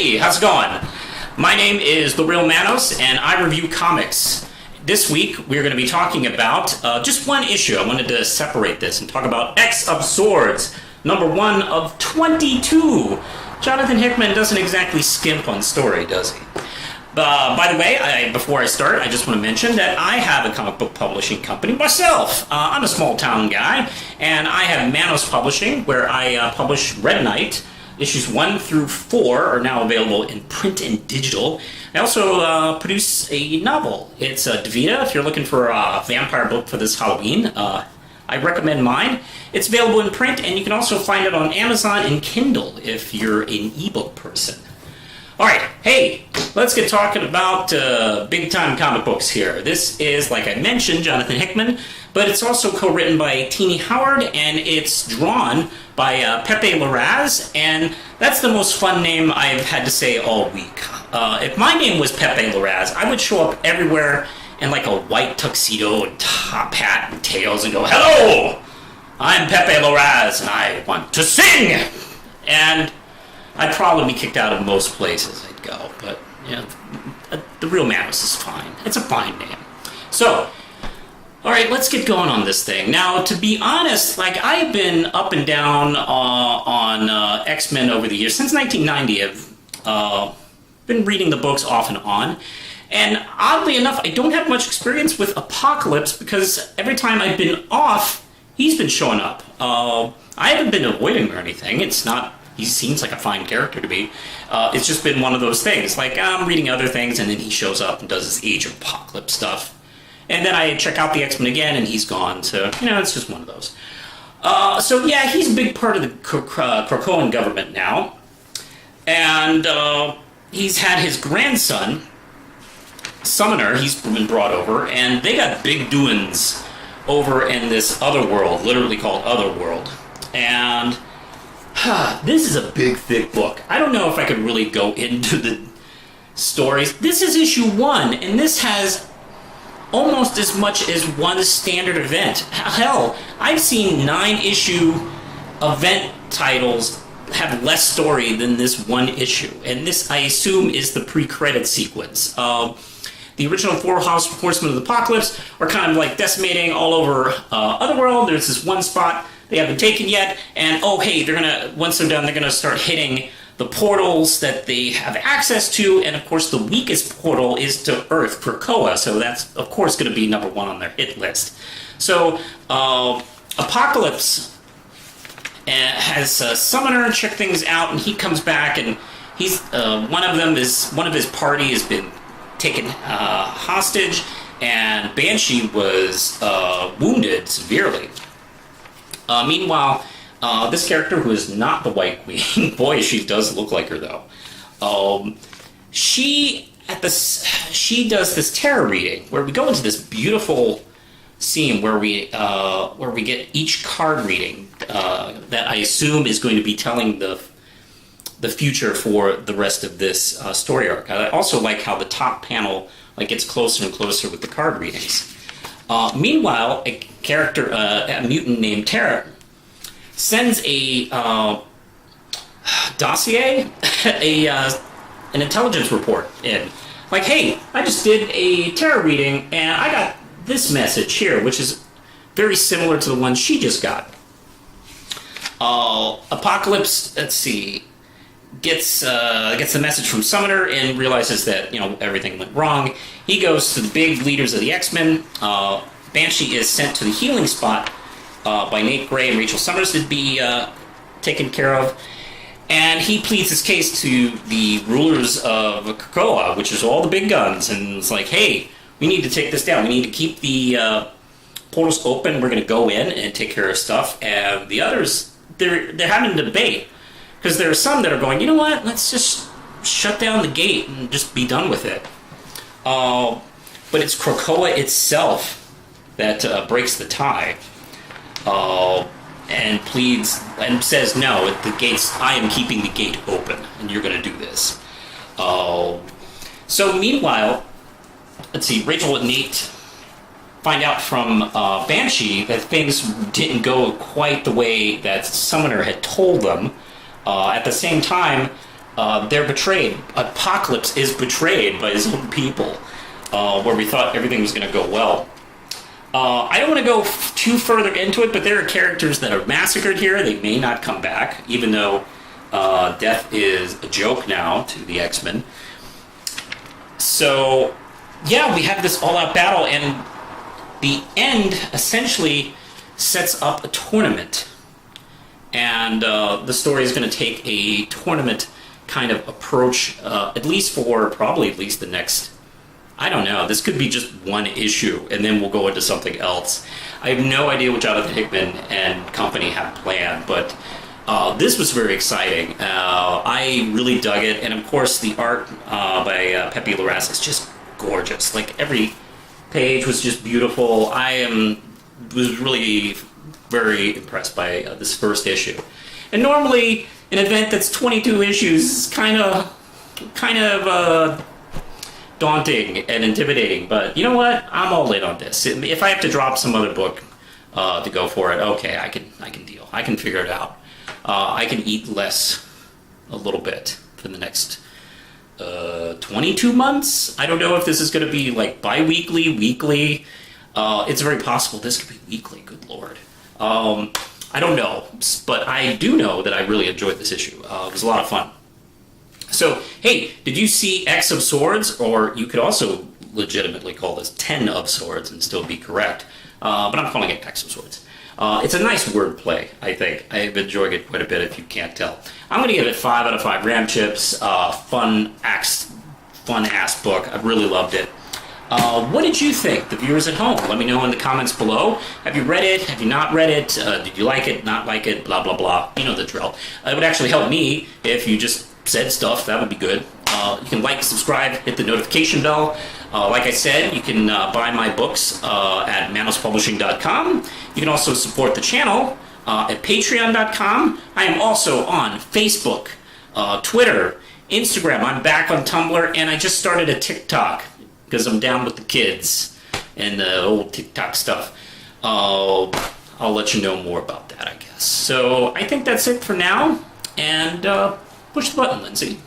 Hey, how's it going? My name is The Real Manos, and I review comics. This week, we're going to be talking about just one issue. I wanted to separate this and talk about X of Swords, number 1 of 22. Jonathan Hickman doesn't exactly skimp on story, does he? By the way, before I start, I just want to mention that I have a comic book publishing company myself. I'm a small town guy, and I have Manos Publishing, where I publish Red Knight. Issues 1 through 4 are now available in print and digital. I also produce a novel. It's Davida. If you're looking for a vampire book for this Halloween, I recommend mine. It's available in print, and you can also find it on Amazon and Kindle if you're an ebook person. Alright, hey, let's get talking about big-time comic books here. This is, like I mentioned, Jonathan Hickman, but it's also co-written by Tini Howard, and it's drawn by Pepe Larraz, and that's the most fun name I've had to say all week. If my name was Pepe Larraz, I would show up everywhere in like a white tuxedo and top hat and tails and go, "Hello, I'm Pepe Larraz, and I want to sing!" And I'd probably be kicked out of most places I'd go, but you know, The Real Manos is fine. It's a fine name. So, alright, let's get going on this thing. Now, to be honest, like, I've been up and down on X-Men over the years. Since 1990, I've been reading the books off and on. And oddly enough, I don't have much experience with Apocalypse because every time I've been off, he's been showing up. I haven't been avoiding him or anything. It's not... He seems like a fine character to me. It's just been one of those things. Like, I'm reading other things, and then he shows up and does his Age of Apocalypse stuff. And then I check out the X-Men again, and he's gone. So, you know, it's just one of those. So, yeah, he's a big part of the Krakoan government now. And he's had his grandson, Summoner, he's been brought over, and they got big doings over in this other world, literally called Otherworld. And... this is a big, thick book. I don't know if I could really go into the stories. This is issue 1, and this has almost as much as one standard event. Hell, I've seen 9-issue event titles have less story than this one issue. And this, I assume, is the pre-credit sequence. The original 4 Horsemen of the Apocalypse are kind of like decimating all over Otherworld. There's this one spot they haven't taken yet, and oh hey, they're gonna, once they're done, they're gonna start hitting the portals that they have access to, and of course the weakest portal is to Earth, Krakoa, so that's of course gonna be number 1 on their hit list. So Apocalypse has Summoner check things out, and he comes back, and he's one of his party has been taken hostage, and Banshee was wounded severely. Meanwhile, this character, who is not the White Queen, boy, she does look like her though. She does this tarot reading where we go into this beautiful scene where we get each card reading that I assume is going to be telling the future for the rest of this story arc. I also like how the top panel gets closer and closer with the card readings. Meanwhile, a character, a mutant named Tara, sends a dossier, an intelligence report in. Like, hey, I just did a tarot reading, and I got this message here, which is very similar to the one she just got. Apocalypse, let's see, gets the message from Summoner and realizes that, you know, everything went wrong. He goes to the big leaders of the X-Men. Banshee is sent to the healing spot by Nate Gray and Rachel Summers to be taken care of. And he pleads his case to the rulers of Krakoa, which is all the big guns, and it's like, hey, we need to take this down. We need to keep the portals open. We're going to go in and take care of stuff. And the others, they're having a debate. Because there are some that are going, you know what, let's just shut down the gate and just be done with it. But it's Krakoa itself that breaks the tie and pleads and says, no, the gates, I am keeping the gate open, and you're going to do this. So meanwhile, let's see, Rachel and Nate find out from Banshee that things didn't go quite the way that Summoner had told them. At the same time, they're betrayed. Apocalypse is betrayed by his own people, where we thought everything was going to go well. I don't want to go too further into it, but there are characters that are massacred here. They may not come back, even though death is a joke now to the X-Men. So, yeah, we have this all-out battle, and the end essentially sets up a tournament. And the story is going to take a tournament kind of approach, at least the next, I don't know, this could be just one issue, and then we'll go into something else. I have no idea what Jonathan Hickman and company have planned, but this was very exciting. I really dug it, and of course the art by Pepe Larraz is just gorgeous. Like, every page was just beautiful. Was really very impressed by this first issue. And normally, an event that's 22 issues is kind of daunting and intimidating, but you know what? I'm all in on this. If I have to drop some other book to go for it, okay, I can deal. I can figure it out. I can eat less a little bit for the next 22 months. I don't know if this is going to be like bi-weekly, weekly. It's very possible this could be weekly. Good Lord. I don't know, but I do know that I really enjoyed this issue. It was a lot of fun. So, hey, did you see X of Swords? Or you could also legitimately call this 10 of Swords and still be correct. But I'm calling it X of Swords. It's a nice wordplay, I think. I've enjoyed it quite a bit, if you can't tell. I'm going to give it 5 out of 5 Ram Chips. Fun-ass book. I really loved it. What did you think, the viewers at home? Let me know in the comments below. Have you read it? Have you not read it? Did you like it? Not like it? Blah, blah, blah. You know the drill. It would actually help me if you just said stuff. That would be good. You can like, subscribe, hit the notification bell. Like I said, you can buy my books at manospublishing.com. You can also support the channel at patreon.com. I am also on Facebook, Twitter, Instagram. I'm back on Tumblr, and I just started a TikTok because I'm down with the kids and the old TikTok stuff. I'll let you know more about that, I guess. So I think that's it for now, and push the button, Lindsay.